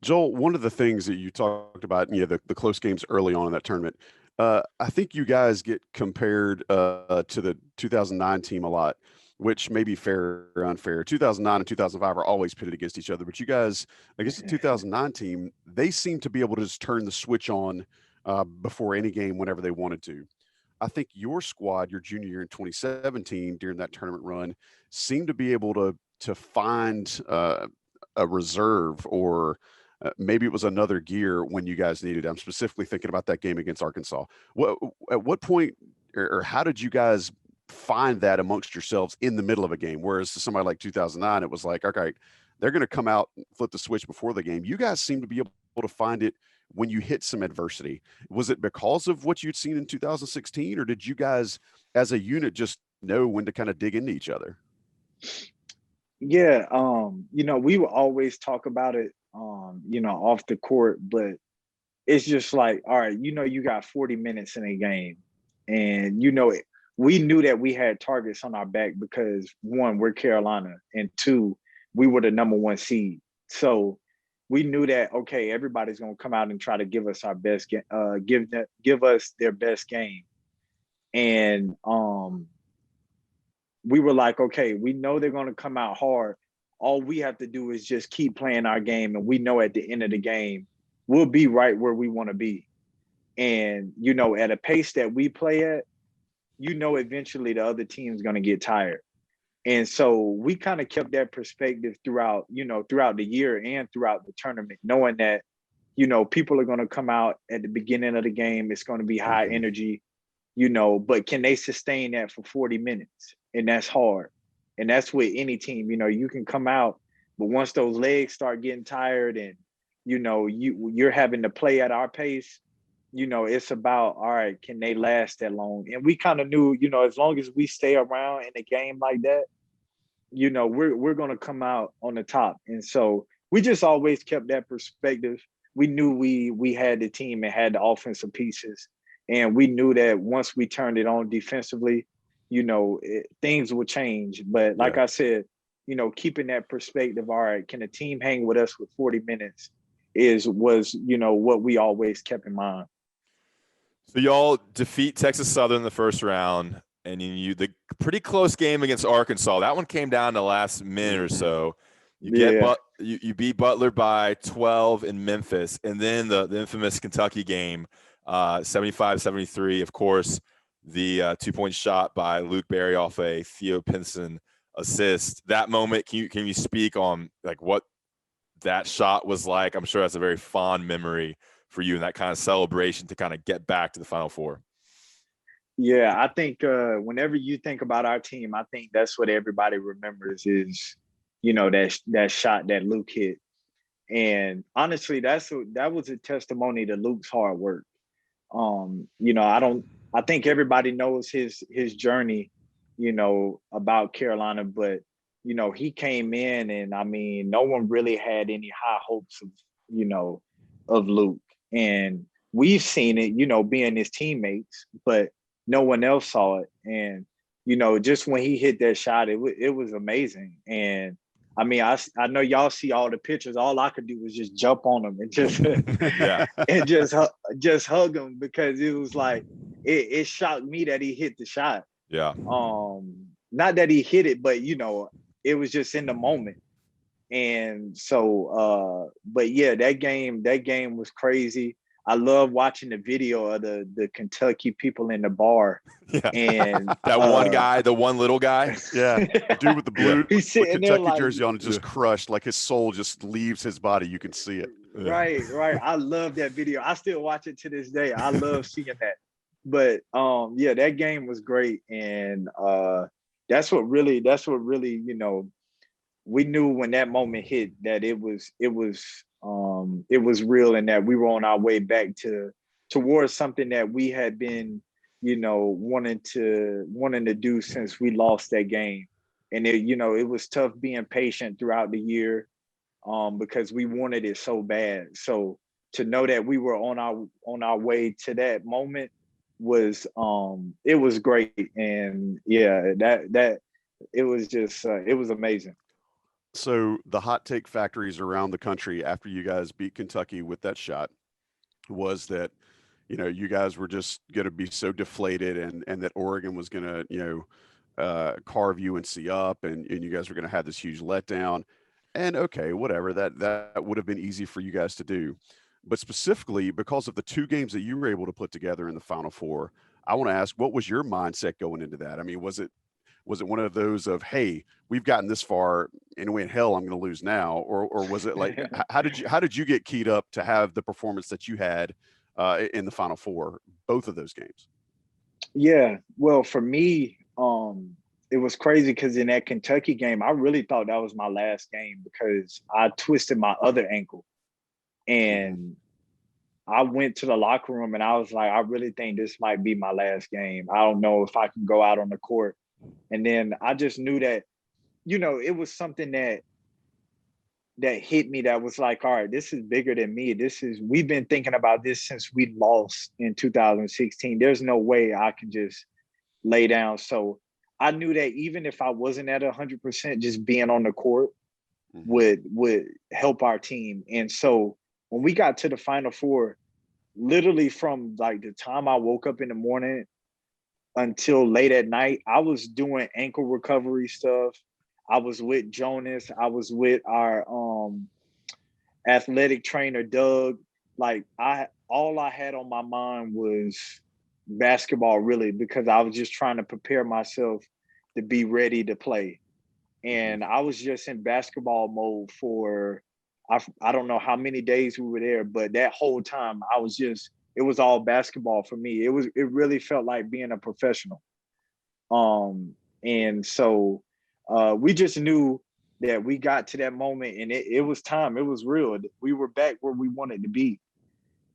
Joel, one of the things that you talked about, the close games early on in that tournament, I think you guys get compared to the 2009 team a lot, which may be fair or unfair. 2009 and 2005 are always pitted against each other, but you guys, I guess the 2009 team, they seem to be able to just turn the switch on before any game whenever they wanted to. I think your squad, your junior year in 2017, during that tournament run, seemed to be able to find a reserve, or maybe it was another gear when you guys needed it. I'm specifically thinking about that game against Arkansas. At what point, or how did you guys find that amongst yourselves in the middle of a game? Whereas to somebody like 2009, it was like, okay, they're going to come out and flip the switch before the game. You guys seem to be able to find it when you hit some adversity. Was it because of what you'd seen in 2016, or did you guys as a unit just know when to kind of dig into each other? Yeah, we would always talk about it, off the court, but it's just like, all right, you got 40 minutes in a game, and we knew that we had targets on our back because, one, we're Carolina, and two, we were the number one seed. So we knew that, okay, everybody's going to come out and try to give us our best, give us their best game. And we were like, okay, we know they're going to come out hard. All we have to do is just keep playing our game. And we know at the end of the game, we'll be right where we want to be. And, at a pace that we play at, eventually the other team's going to get tired. And so we kind of kept that perspective throughout the year and throughout the tournament, knowing that, people are going to come out at the beginning of the game. It's going to be high energy, but can they sustain that for 40 minutes? And that's hard. And that's with any team, you can come out, but once those legs start getting tired and, you're having to play at our pace, it's about, all right, can they last that long? And we kind of knew, as long as we stay around in a game like that, we're going to come out on the top. And so we just always kept that perspective. We knew we had the team and had the offensive pieces. And we knew that once we turned it on defensively, things will change. But like I said, keeping that perspective, all right, can a team hang with us with 40 minutes was what we always kept in mind. So y'all defeat Texas Southern in the first round, and the pretty close game against Arkansas. That one came down to the last minute or so. You beat Butler by 12 in Memphis, and then the infamous Kentucky game, 75-73. Of course, the 2-point shot by Luke Berry off a Theo Pinson assist. That moment, can you speak on like what that shot was like? I'm sure that's a very fond memory for you, and that kind of celebration to kind of get back to the Final Four. Yeah, I think whenever you think about our team, I think that's what everybody remembers is, that shot that Luke hit. And honestly, that was a testimony to Luke's hard work. I think everybody knows his journey, about Carolina, but he came in and I mean, no one really had any high hopes of Luke. And we've seen it, being his teammates, but no one else saw it. And, just when he hit that shot, it was amazing. And I mean, I know y'all see all the pictures. All I could do was just jump on him and just and just hug him, because it was like it shocked me that he hit the shot. Yeah. Not that he hit it, but it was just in the moment. And so but yeah, that game was crazy. I love watching the video of the Kentucky people in the bar. Yeah. And that one guy, the one little guy. Yeah. The dude with the blue he's sitting Kentucky there like, jersey on, just crushed, like his soul just leaves his body. You can see it. Right. I love that video. I still watch it to this day. I love seeing that. But yeah, that game was great. And that's what really, we knew when that moment hit that it was real, and that we were on our way back towards something that we had been, wanting to do since we lost that game. And it was tough being patient throughout the year, because we wanted it so bad. So to know that we were on our way to that moment was it was great. And yeah, that it was just it was amazing. So the hot take factories around the country after you guys beat Kentucky with that shot was that, you guys were just going to be so deflated, and that Oregon was going to, carve UNC up, and you guys were going to have this huge letdown. And okay, whatever, that would have been easy for you guys to do. But specifically because of the two games that you were able to put together in the Final Four, I want to ask, what was your mindset going into that? I mean, was it one of those of, hey, we've gotten this far and when hell, I'm going to lose now? Or was it like, how did you get keyed up to have the performance that you had in the Final Four, both of those games? Yeah, well, for me, it was crazy because in that Kentucky game, I really thought that was my last game because I twisted my other ankle. And I went to the locker room and I was like, I really think this might be my last game. I don't know if I can go out on the court. And then I just knew that, it was something that hit me that was like, all right, this is bigger than me. We've been thinking about this since we lost in 2016. There's no way I can just lay down. So I knew that even if I wasn't at 100%, just being on the court would help our team. And so when we got to the Final Four, literally from like the time I woke up in the morning until late at night, I was doing ankle recovery stuff. I was with Jonas. I was with our athletic trainer, Doug. Like all I had on my mind was basketball, really, because I was just trying to prepare myself to be ready to play. And I was just in basketball mode for, I don't know how many days we were there, but that whole time it was all basketball for me. It really felt like being a professional. And so we just knew that we got to that moment and it was time. It was real. We were back where we wanted to be.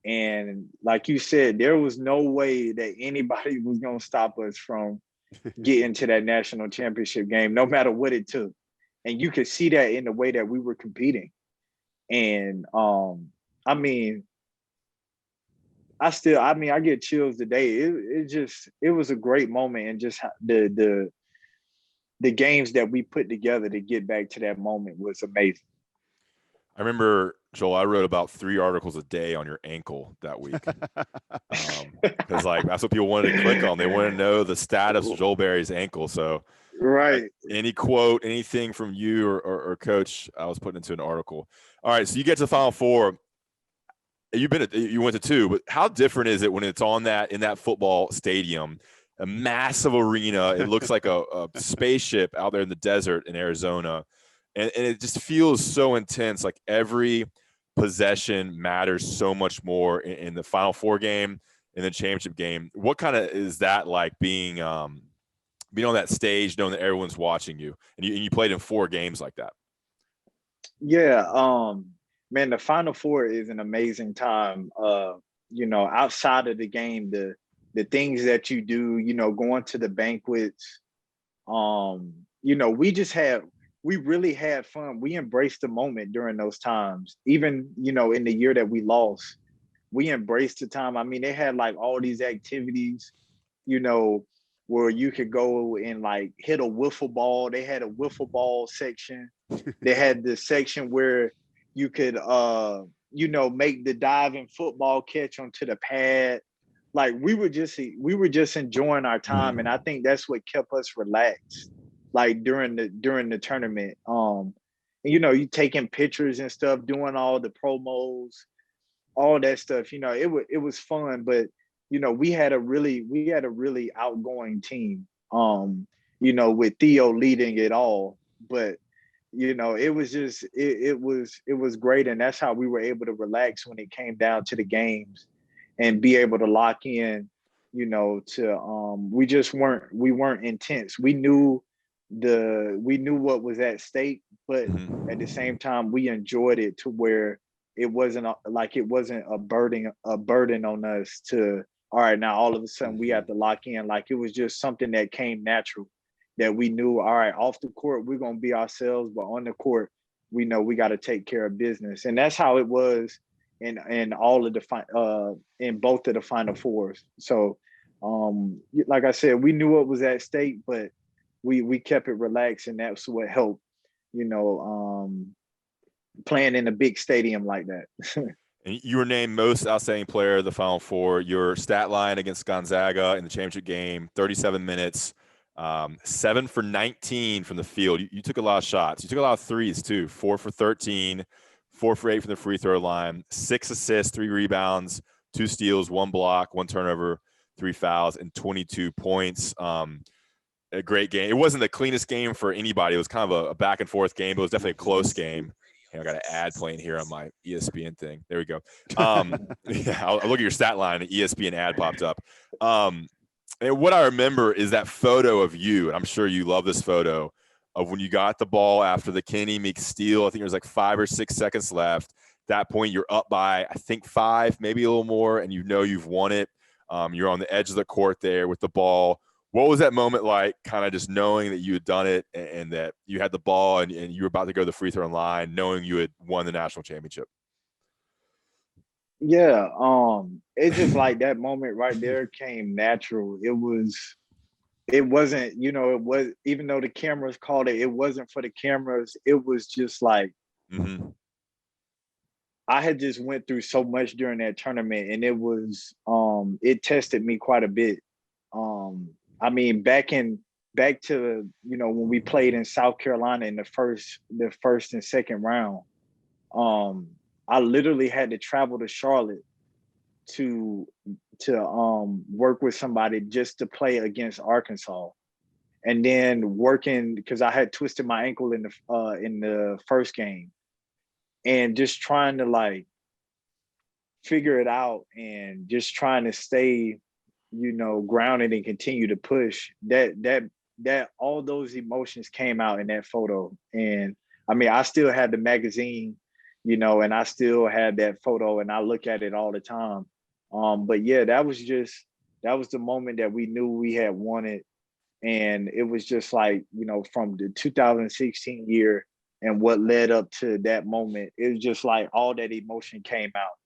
And like you said, there was no way that anybody was going to stop us from getting to that national championship game, no matter what it took. And you could see that in the way that we were competing. And I mean, I get chills today. It was a great moment, and just the games that we put together to get back to that moment was amazing. I remember, Joel, I wrote about 3 articles a day on your ankle that week. Because like that's what people wanted to click on. They want to know the status of Joel Berry's ankle. So Right. any quote, anything from you or coach, I was putting into an article. All right, so you get to the Final Four. You went to 2, but how different is it when it's in that football stadium, a massive arena? It looks like a spaceship out there in the desert in Arizona, and it just feels so intense. Like every possession matters so much more in the Final Four game, in the championship game. What kind of is that like being on that stage, knowing that everyone's watching you, and you played in 4 games like that? Yeah. Man, the Final Four is an amazing time. Outside of the game, the things that you do, going to the banquets, we really had fun. We embraced the moment during those times. Even, in the year that we lost, we embraced the time. I mean, they had like all these activities, where you could go and like hit a wiffle ball. They had a wiffle ball section. They had the section where you could make the diving football catch onto the pad. Like we were just enjoying our time, and I think that's what kept us relaxed, like during the tournament. You taking pictures and stuff, doing all the promos, all that stuff. It was fun, but we had a really outgoing team. With Theo leading it all, but it was just it was great, and that's how we were able to relax when it came down to the games and be able to lock in. We weren't intense. We knew what was at stake, but at the same time we enjoyed it to where it wasn't a burden on us to, all right, now all of a sudden we have to lock in. Like it was just something that came natural, that we knew, all right, off the court, we're going to be ourselves, but on the court, we know we got to take care of business. And that's how it was in all of in both of the Final Fours. So, like I said, we knew what was at stake, but we kept it relaxed, and that's what helped, playing in a big stadium like that. And you were named most outstanding player of the Final Four. Your stat line against Gonzaga in the championship game, 37 minutes, 7 for 19 from the field. You took a lot of shots. You took a lot of threes too. 4 for 13, 4 for 8 from the free throw line, 6 assists, 3 rebounds, 2 steals, 1 block, 1 turnover, 3 fouls, and 22 points. A great game. It wasn't the cleanest game for anybody. It was kind of a back and forth game, but it was definitely a close game. I got an ad playing here on my ESPN thing. There we go. Yeah, I'll look at your stat line. An ESPN ad popped up. And what I remember is that photo of you, and I'm sure you love this photo, of when you got the ball after the Kenny Meeks steal. I think there was like 5 or 6 seconds left. At that point, you're up by, I think, 5, maybe a little more, and you've won it. You're on the edge of the court there with the ball. What was that moment like, kind of just knowing that you had done it and that you had the ball and you were about to go to the free throw line, knowing you had won the national championship? Yeah, it's just like that moment right there came natural. It wasn't, it was, even though the cameras called it, it wasn't for the cameras. It was just like, I had just went through so much during that tournament, and it tested me quite a bit. I mean, back to when we played in South Carolina in the first and second round, I literally had to travel to Charlotte to work with somebody just to play against Arkansas, and then working because I had twisted my ankle in the first game, and just trying to like figure it out and just trying to stay grounded and continue to push. That all those emotions came out in that photo. And I mean, I still had the magazine, and I still had that photo, and I look at it all the time. But yeah, that was the moment that we knew we had won it. And it was just like, from the 2016 year and what led up to that moment, it was just like all that emotion came out.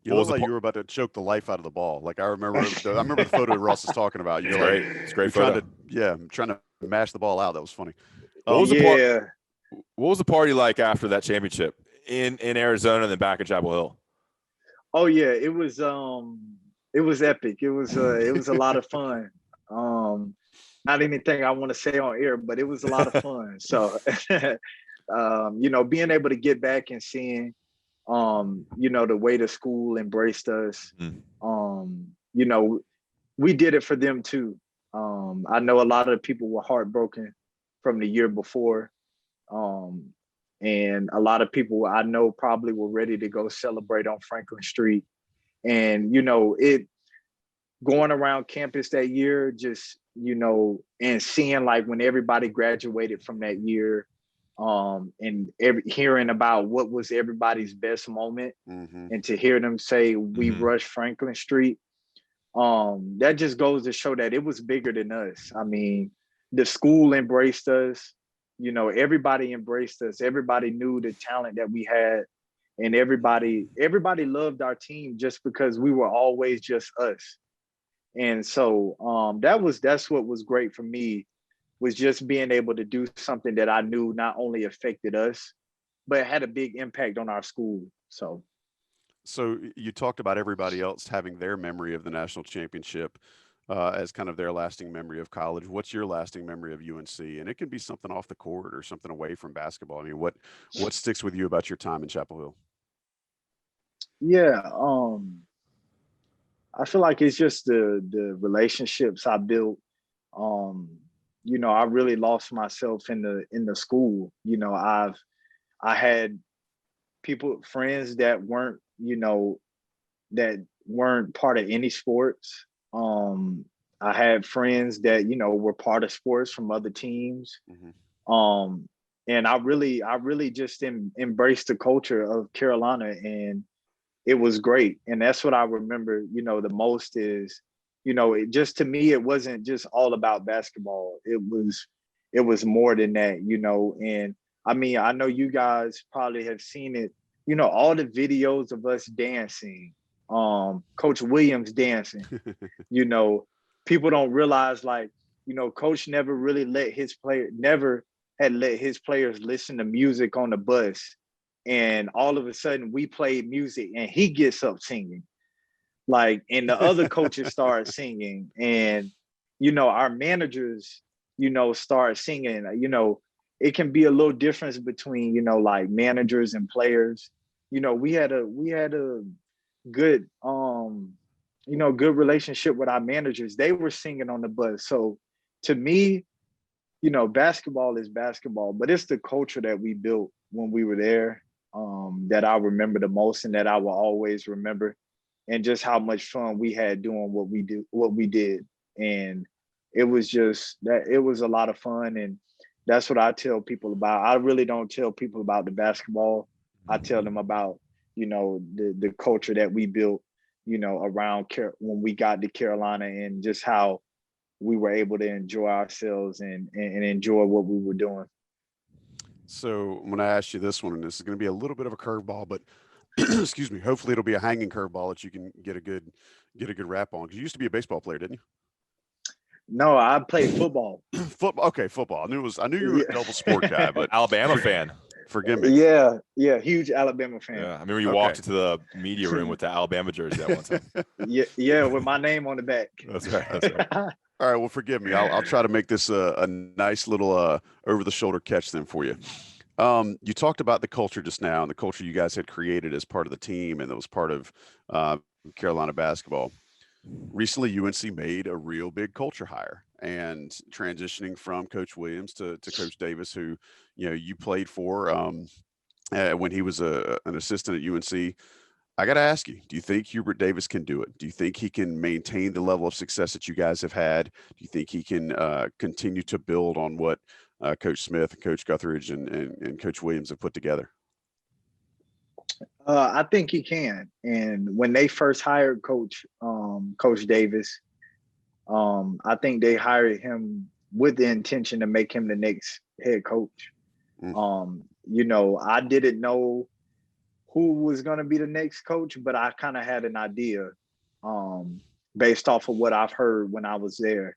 You look like you were about to choke the life out of the ball. Like I remember the photo Ross is talking about. You're like, It's a great photo. Trying to mash the ball out. That was funny. What was the party like after that championship in Arizona and then back in Chapel Hill? Oh yeah, it was epic. It was a lot of fun. Not anything I want to say on air, but it was a lot of fun. So being able to get back and seeing the way the school embraced us. We did it for them too. I know a lot of people were heartbroken from the year before. And a lot of people I know probably were ready to go celebrate on Franklin Street. And, it going around campus that year, just, and seeing like when everybody graduated from that year, and hearing about what was everybody's best moment, and to hear them say, we rushed Franklin Street, that just goes to show that it was bigger than us. I mean, the school embraced us. Everybody embraced us. Everybody knew the talent that we had, and everybody loved our team just because we were always just us. And so that's what was great for me, was just being able to do something that I knew not only affected us, but had a big impact on our school. So you talked about everybody else having their memory of the national championship as kind of their lasting memory of college. What's your lasting memory of UNC? And it can be something off the court or something away from basketball. I mean, what sticks with you about your time in Chapel Hill? Yeah, I feel like it's just the relationships I built. I really lost myself in the school. I had friends that weren't, that weren't part of any sports. I had friends that, were part of sports from other teams. And I really just embraced the culture of Carolina, and it was great. And that's what I remember, the most is, to me, it wasn't just all about basketball. It was more than that, and I mean, I know you guys probably have seen it, all the videos of us dancing, Coach Williams dancing, people don't realize, like, Coach never had let his players listen to music on the bus. And all of a sudden we played music and he gets up singing, like, and the other coaches start singing, and, our managers, start singing. It can be a little difference between, like managers and players. We had a good, good relationship with our managers. They were singing on the bus. So to me, basketball is basketball, but it's the culture that we built when we were there, that I remember the most, and that I will always remember, and just how much fun we had doing what we did. And it was a lot of fun. And that's what I tell people about. I really don't tell people about the basketball. I tell them about, the culture that we built, around when we got to Carolina, and just how we were able to enjoy ourselves and enjoy what we were doing. So when I ask you this one, and this is going to be a little bit of a curveball, but excuse me, hopefully it'll be a hanging curveball that you can get a good wrap on. Because you used to be a baseball player, didn't you? No, I played football. Okay, football. I knew you were a double sport guy, but Alabama fan. Forgive me. Yeah, huge Alabama fan. Yeah, I remember you walked into the media room with the Alabama jersey that one time. Yeah, with my name on the back. That's right. All right, well, forgive me. I'll try to make this a nice little over-the-shoulder catch then for you. You talked about the culture just now, and the culture you guys had created as part of the team, and that was part of Carolina basketball. Recently, UNC made a real big culture hire, and transitioning from Coach Williams to Coach Davis, who you played for when he was an assistant at UNC. I got to ask you, do you think Hubert Davis can do it? Do you think he can maintain the level of success that you guys have had? Do you think he can continue to build on what Coach Smith and Coach Guthridge and Coach Williams have put together? I think he can. And when they first hired Coach Davis, I think they hired him with the intention to make him the next head coach. I didn't know who was going to be the next coach, but I kind of had an idea based off of what I've heard when I was there.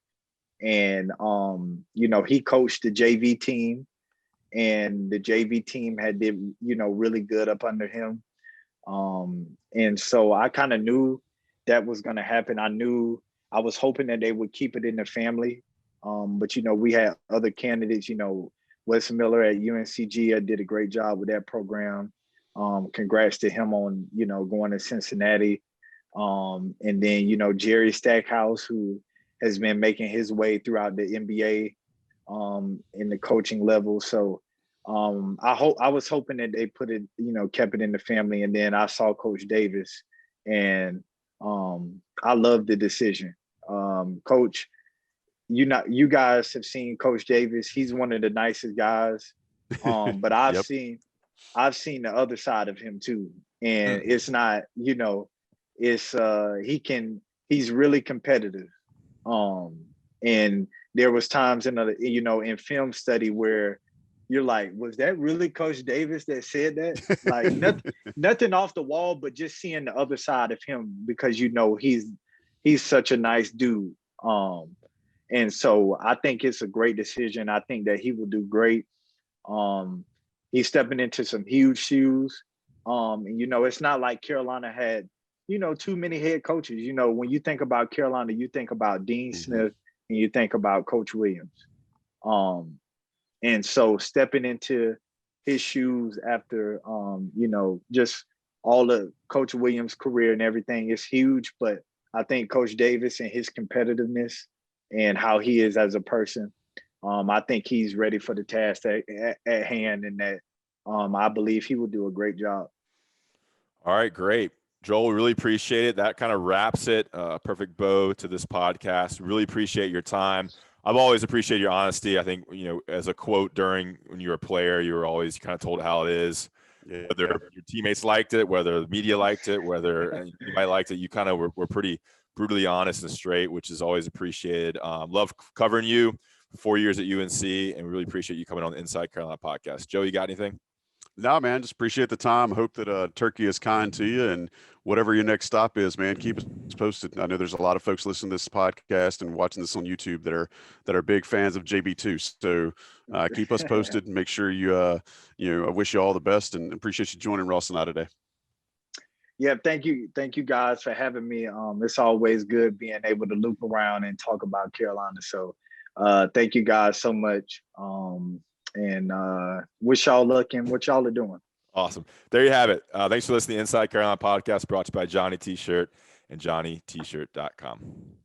And, you know, he coached the JV team, and the JV team did, you know, really good up under him. And so I kind of knew that was going to happen. I was hoping that they would keep it in the family. But, you know, we had other candidates, you know, Wes Miller at UNCG did a great job with that program. Congrats to him on, you know, going to Cincinnati. And then, you know, Jerry Stackhouse, who has been making his way throughout the NBA in the coaching level. So I was hoping that they put it, you know, kept it in the family. And then I saw Coach Davis, and I loved the decision. Coach, you guys have seen Coach Davis. He's one of the nicest guys. But I've Yep. seen the other side of him too. And it's not, you know, it's he's really competitive. And there was times in film study where you're like, was that really Coach Davis that said that? Like nothing off the wall, but just seeing the other side of him, because, you know, he's such a nice dude. And so I think it's a great decision. I think that he will do great. He's stepping into some huge shoes. And, you know, it's not like Carolina had, you know, too many head coaches. You know, when you think about Carolina, you think about Dean Smith and you think about Coach Williams. And so stepping into his shoes after, you know, just all of Coach Williams' career and everything is huge. But I think Coach Davis and his competitiveness and how he is as a person, I think he's ready for the task at hand, and that I believe he will do a great job. All right, great. Joel, we really appreciate it. That kind of wraps it. Perfect bow to this podcast. Really appreciate your time. I've always appreciated your honesty. I think, you know, as a quote during when you were a player, you were always kind of told how it is. Yeah. Whether your teammates liked it, whether the media liked it, whether anybody liked it, you kind of were pretty brutally honest and straight, which is always appreciated. Love covering you for 4 years at UNC, and we really appreciate you coming on the Inside Carolina podcast. Joe, you got anything? No, man, just appreciate the time. Hope that Turkey is kind to you, and whatever your next stop is, man, keep us posted. I know there's a lot of folks listening to this podcast and watching this on YouTube that are big fans of JB2. So keep us posted and make sure you I wish you all the best and appreciate you joining Ross and I today. Yeah, thank you guys for having me. It's always good being able to loop around and talk about Carolina. So thank you guys so much. And wish y'all luck in what y'all are doing. Awesome. There you have it. Thanks for listening to the Inside Carolina podcast, brought to you by Johnny T-Shirt and JohnnyT-Shirt.com.